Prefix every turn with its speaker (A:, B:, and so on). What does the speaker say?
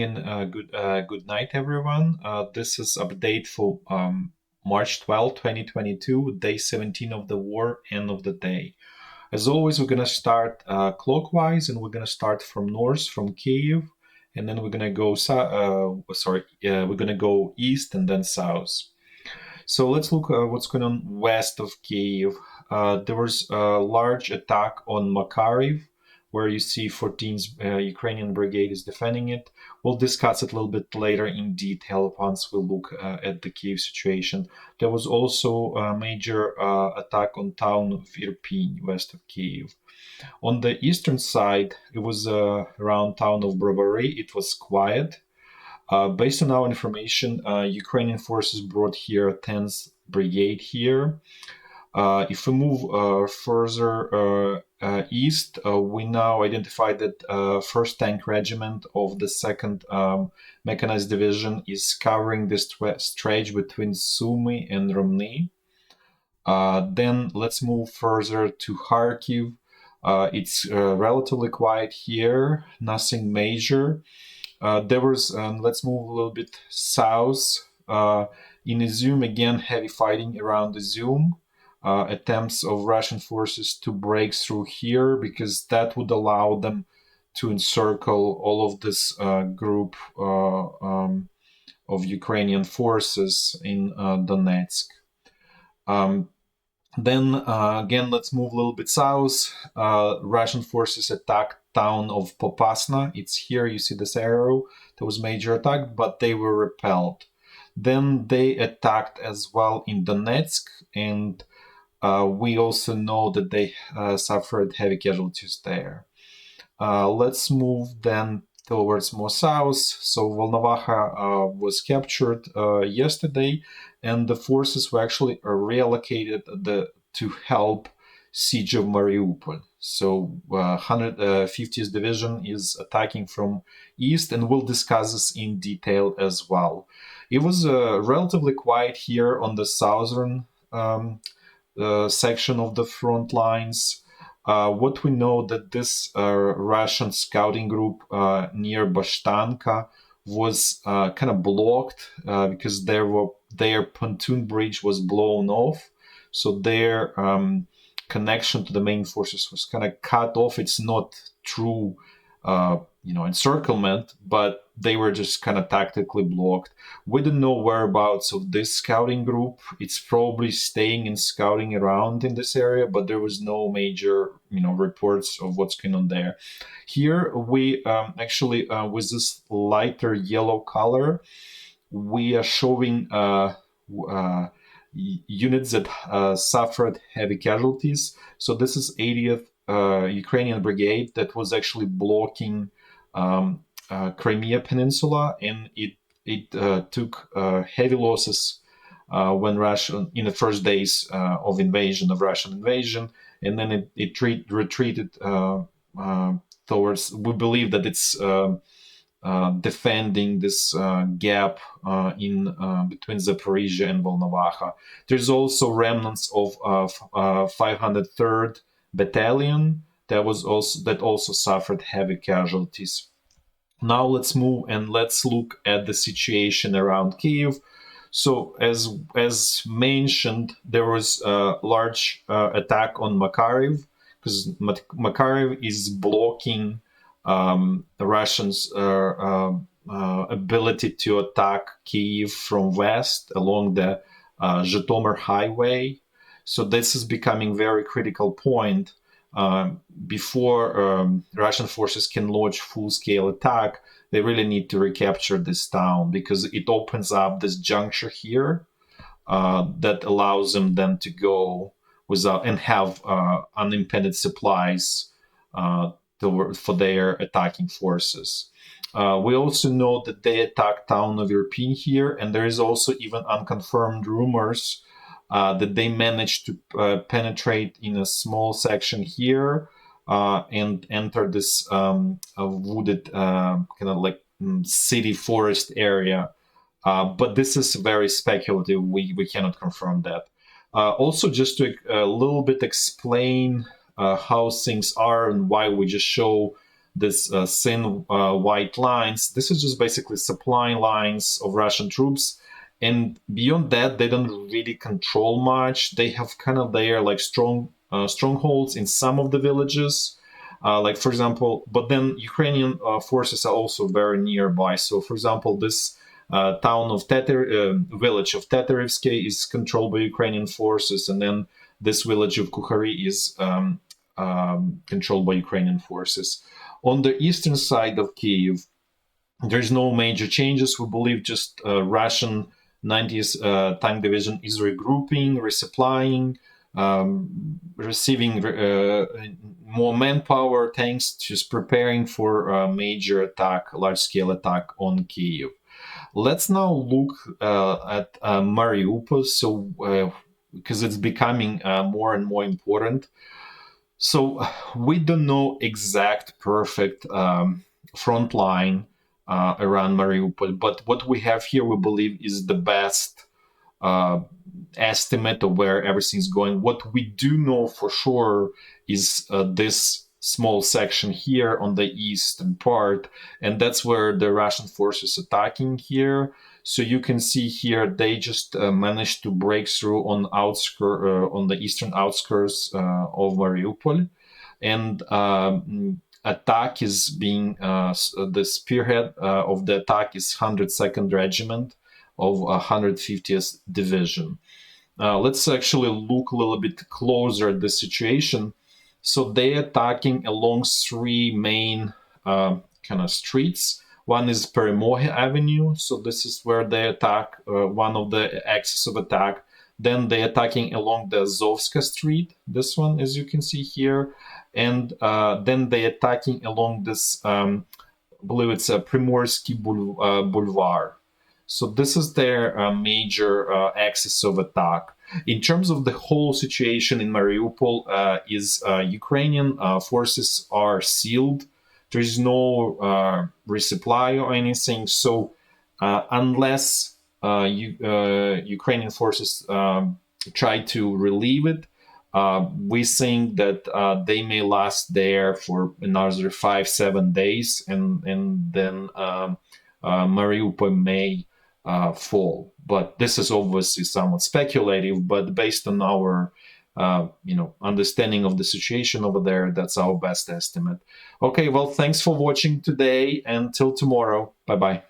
A: Good night, everyone. This is update for March 12, 2022, day 17 of the war, end of the day. As always, we're gonna start clockwise, and we're gonna start from north, from Kyiv, and then we're gonna go we're gonna go east and then south. So let's look at what's going on west of Kyiv. There was a large attack on Makariv, where you see 14th Ukrainian Brigade is defending it. We'll discuss it a little bit later in detail once we look at the Kyiv situation. There was also a major attack on town of Irpin, west of Kyiv. On the eastern side, it was around town of Brovary. It was quiet. Based on our information, Ukrainian forces brought here 10th Brigade here. If we move further east, we now identified that 1st Tank Regiment of the 2nd Mechanized Division is covering this stretch between Sumy and Romny. Then let's move further to Kharkiv. It's relatively quiet here, nothing major. Let's move a little bit south. In Izyum, again, heavy fighting around Izyum. Attempts of Russian forces to break through here, because that would allow them to encircle all of this group of Ukrainian forces in Donetsk. Again, let's move a little bit south. Russian forces attacked town of Popasna. It's here, you see this arrow. There was major attack, but they were repelled. Then they attacked as well in Donetsk, and we also know that they suffered heavy casualties there. Let's move then towards more south. So Volnovakha was captured yesterday, and the forces were actually reallocated to help siege of Mariupol. So 150th Division is attacking from east, and we'll discuss this in detail as well. It was relatively quiet here on the southern section of the front lines. What we know that this Russian scouting group near Bashtanka was kind of blocked because their pontoon bridge was blown off, so their connection to the main forces was kind of cut off. It's not true, encirclement, but they were just kind of tactically blocked. We don't know whereabouts of this scouting group. It's probably staying and scouting around in this area, but there was no major, reports of what's going on there. Here we actually, with this lighter yellow color, we are showing units that suffered heavy casualties. So this is 80th Ukrainian Brigade that was actually blocking Crimea Peninsula, and it took heavy losses when Russia, in the first days of Russian invasion, and then it retreated towards. We believe that it's defending this gap in between Zaporizhia and Volnovakha. There's also remnants of 503rd Battalion that also suffered heavy casualties. Now let's move and let's look at the situation around Kyiv. So as mentioned, there was a large attack on Makariv, because Makariv is blocking the Russians' ability to attack Kyiv from west along the Zhytomyr highway. So this is becoming very critical point. Before Russian forces can launch full-scale attack, they really need to recapture this town, because it opens up this juncture here that allows them then to go without and have unimpeded supplies for their attacking forces. We also know that they attacked town of Irpin here, and there is also even unconfirmed rumors that they managed to penetrate in a small section here and enter this wooded kind of like city forest area. But this is very speculative. We cannot confirm that. Also, just to a little bit explain how things are and why we just show this thin white lines. This is just basically supply lines of Russian troops. And beyond that, they don't really control much. They have kind of their like strongholds in some of the villages. Like for example, but then Ukrainian forces are also very nearby. So for example, this town of village of Teterevsky is controlled by Ukrainian forces, and then this village of Kukhari is controlled by Ukrainian forces. On the eastern side of Kyiv, there's no major changes. We believe just Russian 90th Tank Division is regrouping, resupplying, receiving more manpower, tanks, just preparing for a major attack, large-scale attack on Kyiv. Let's now look at Mariupol, so because it's becoming more and more important. So we don't know exact perfect front line around Mariupol, but what we have here, we believe, is the best estimate of where everything's going. What we do know for sure is this small section here on the eastern part, and that's where the Russian forces attacking here. So you can see here they just managed to break through on the eastern outskirts of Mariupol, and attack is being the spearhead of the attack is 102nd Regiment of 150th Division. Let's actually look a little bit closer at the situation. So they're attacking along three main kind of streets. One is Peremohy Avenue, so this is where they attack, one of the axes of attack. Then they're attacking along the Azovstalska Street, this one, as you can see here. And then they're attacking along this, I believe it's a Morskiy Blvd. So this is their major axis of attack. In terms of the whole situation in Mariupol, Ukrainian forces are sealed. There is no resupply or anything. So unless Ukrainian forces try to relieve it, we think that they may last there for another 5-7 days, and then Mariupol may fall. But this is obviously somewhat speculative, but based on our understanding of the situation over there, that's our best estimate. Okay, well, thanks for watching today, and till tomorrow. Bye-bye.